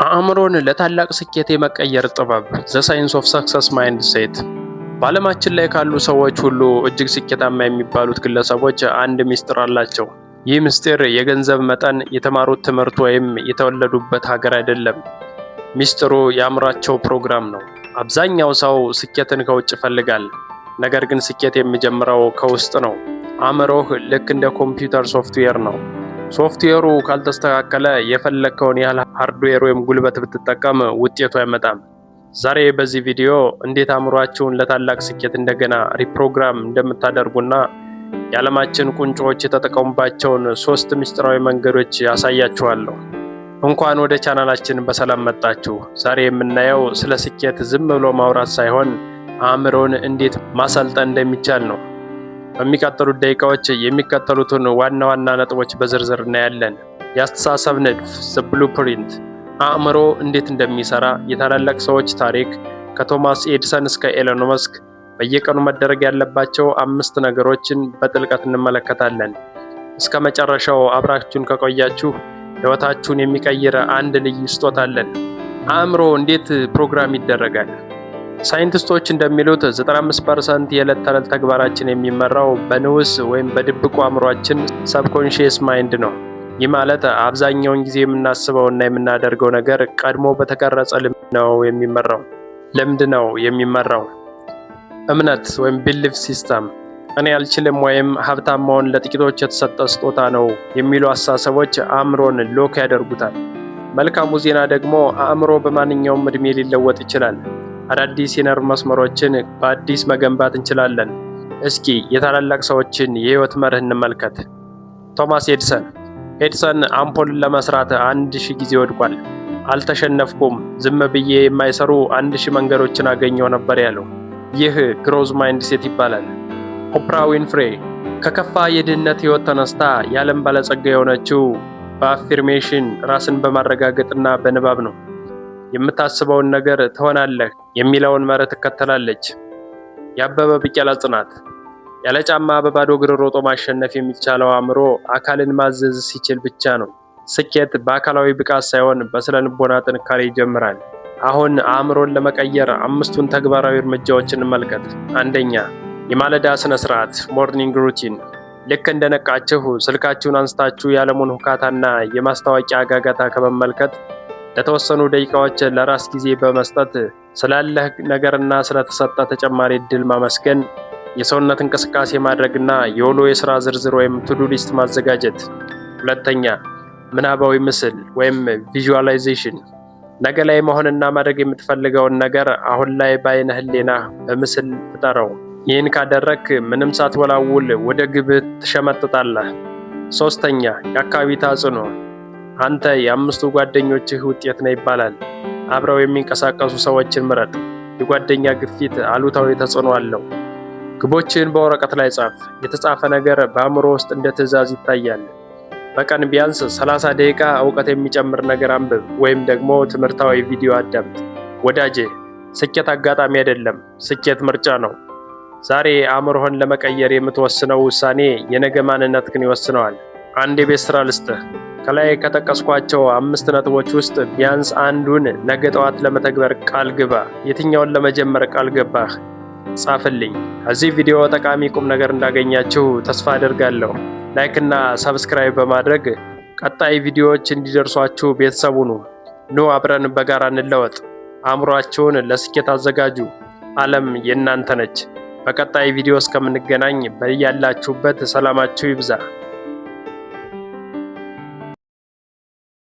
አእምሮን ለታላቅ ስኬት የመቀየር ጥበብ ዘ ሳይንስ ኦፍ ሰክሰስ ማይንድ ሴት። በዓለማችን ላይ ካሉ ሰዎች ሁሉ እጅግ ስኬታማ የሚባሉት ግለሰቦች አንድ ምስጢር አላቸው። ይህ ምስጢር የገንዘብ መጠን፣ የተማሩት ትምህርት ወይም የተወለዱበት ሀገር አይደለም። ምስጢሩ የአእምሯቸው ፕሮግራም ነው። አብዛኛው ሰው ስኬትን ከውጭ ይፈልጋል። ነገር ግን ስኬት የሚጀምረው ከውስጥ ነው። አእምሮህ ልክ እንደ ኮምፒውተር ሶፍትዌር ነው። ሶፍትዌሩ ካልተስተካከለ የፈለከውን ያህል ሃርድዌር ወይም ጉልበት ብትጠቀም ውጤቱ አይመጣም። ዛሬ በዚህ ቪዲዮ እንዴት አእምሯችሁን ለታላቅ ስኬት እንደገና ሪፕሮግራም እንደምታደርጉና የዓለማችን ቁንጮዎች የተጠቀሙባቸውን 3 ምስጢራዊ መንገዶች ያሳያችኋለሁ። እንኳን ወደ ቻናላችን በሰላም መጣችሁ። ዛሬ የምናየው ስለ ስኬት ዝም ብሎ ማውራት ሳይሆን አእምሮን እንዴት ማሰልጠን እንደሚቻል ነው። በሚቀጥሉት ደቂቃዎች የሚከተሉትን ዋና ዋና ነጥቦች በዝርዝር እናያለን። የአስተሳሰብ ንድፍ ዘ ብሉፕሪንት፣ አእምሮ እንዴት እንደሚሰራ፣ የታላላቅ ሰዎች ታሪክ ከቶማስ ኤዲሰን እስከ ኤሎን መስክ፣ በየቀኑ መደረግ ያለባቸው 5 ነገሮችን በጥልቀት እንመለከታለን። እስከ መጨረሻው አብራችሁን ከቆያችሁ ሕይወታችሁን የሚቀይር አንድ ልዩ ስጦታ አለን። አእምሮ እንዴት ፕሮግራም ይደረጋል? ሳይንቲስቶች እንደሚሉት 95% የዕለት ተዕለት ተግባራችን የሚመራው በንዑስ ወይም በድብቁ አእምሯችን ሰብኮንሺየስ ማይንድ ነው። ይህ ማለት አብዛኛውን ጊዜ የምናስበውና የምናደርገው ነገር ቀድሞ በተቀረጸ ልምድ ነው የሚመራው። ልምድ ነው የሚመራው። እምነት ወይም ቢሊፍ ሲስተም፣ እኔ አልችልም ወይም ሀብታም መሆን ለጥቂቶች የተሰጠ ስጦታ ነው የሚሉ አስተሳሰቦች አእምሮን ሎክ ያደርጉታል። መልካሙ ዜና ደግሞ አእምሮ በማንኛውም ዕድሜ ሊለወጥ ይችላል። አዳዲስ የነርቭ መስመሮችን በአዲስ መገንባት እንችላለን። እስኪ የታላላቅ ሰዎችን የህይወት መርህ እንመልከት። ቶማስ ኤዲሰን። ኤዲሰን አምፖልን ለመስራት 1000 ጊዜ ወድቋል። አልተሸነፍኩም፣ ዝም ብዬ የማይሰሩ 1000 መንገዶችን አገኘው ነበር ያለው። ይህ ግሮዝ ማይንድ ሴት ይባላል። ኦፕራ ዊንፍሬ ከከፋ የድህነት ህይወት ተነስታ የዓለም ባለጸጋ የሆነችው በአፊርሜሽን ራስን በማረጋገጥና በንባብ ነው። የምታስበውን ነገር ትሆናለህ የሚለውን መርህ ትከተላለች። የአበበ ቢቂላ ጽናት፣ ያለ ጫማ በባዶ እግር ሮጦ ማሸነፍ የሚቻለው አእምሮ አካልን ማዘዝ ሲችል ብቻ ነው። ስኬት በአካላዊ ብቃት ሳይሆን በስነ ልቦና ጥንካሬ ይጀምራል። አሁን አእምሮን ለመቀየር 5ቱን ተግባራዊ እርምጃዎችን እንመልከት። አንደኛ፣ የማለዳ ስነ ስርዓት ሞርኒንግ ሩቲን። ልክ እንደነቃችሁ ስልካችሁን አንስታችሁ የዓለሙን ሁካታና የማስታወቂያ ጋጋታ ከመመልከት ለተወሰኑ ደቂቃዎች ለራስ ጊዜ በመስጠት ስላለህ ነገርና ስለተሰጠ ተጨማሪ እድል ማመስገን፣ የሰውነት እንቅስቃሴ ማድረግና የውሎ የሥራ ዝርዝር ወይም ቱዱ ሊስት ማዘጋጀት። ሁለተኛ፣ ምናባዊ ምስል ወይም ቪዥዋላይዜሽን። ነገ ላይ መሆንና ማድረግ የምትፈልገውን ነገር አሁን ላይ በዓይነ ህሊና በምስል ፍጠረው። ይህን ካደረግክ ምንም ሳትወላውል ወደ ግብህ ትሸመጥጣለህ። ሶስተኛ፣ የአካባቢ ተጽዕኖ። አንተ የ5ቱ ጓደኞችህ ውጤት ነህ ይባላል። አብረው የሚንቀሳቀሱ ሰዎችን ምረጥ። የጓደኛ ግፊት አሉታዊ ተጽዕኖ አለው። ግቦችን በወረቀት ላይ ጻፍ። የተጻፈ ነገር በአእምሮ ውስጥ እንደ ትዕዛዝ ይታያል። በቀን ቢያንስ 30 ደቂቃ እውቀት የሚጨምር ነገር አንብብ ወይም ደግሞ ትምህርታዊ ቪዲዮ አዳምጥ። ወዳጄ፣ ስኬት አጋጣሚ አይደለም፣ ስኬት ምርጫ ነው። ዛሬ አእምሮህን ለመቀየር የምትወስነው ውሳኔ የነገ ማንነትህን ይወስነዋል። አንድ የቤት ስራ ልስጥህ። ከላይ ከጠቀስኳቸው 5 ነጥቦች ውስጥ ቢያንስ አንዱን ነገ ጠዋት ለመተግበር ቃል ግባ። የትኛውን ለመጀመር ቃል ገባህ? ጻፍልኝ። ከዚህ ቪዲዮ ጠቃሚ ቁም ነገር እንዳገኛችሁ ተስፋ አደርጋለሁ። ላይክ እና ሰብስክራይብ በማድረግ ቀጣይ ቪዲዮዎች እንዲደርሷችሁ ቤተሰብ ሁኑ። ኑ አብረን በጋራ እንለወጥ። አእምሯችሁን ለስኬት አዘጋጁ። ዓለም የእናንተ ነች። በቀጣይ ቪዲዮ እስከምንገናኝ በያላችሁበት ሰላማችሁ ይብዛ።